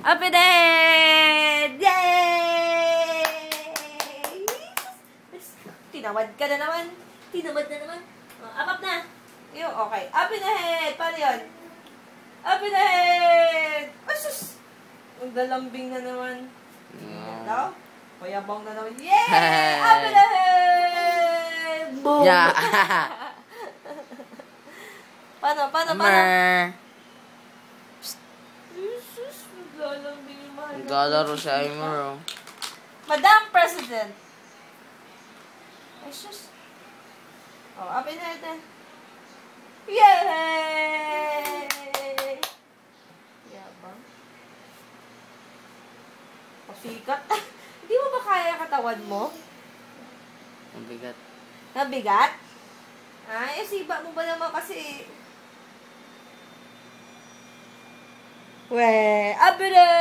Open it! Yay! Tinawad ka na naman. Tinawad na naman. Up na. Yo, okay. Open the head. Paano yun? Open the head! Asus! Ang galambing na naman. Ito? Payabang na naman. Yay! Open the head! Boom! Yeah. Paano? Jesus, naglalambing yung mahal. Naglalaro sa Imro. Madam President. Ay, sus. Oh, open na ito. Yay! Yabang. Pasikat. Hindi mo ba kaya katawan mo? Ang bigat. Nabigat? Ay, siba mo ba naman kasi? We, abira!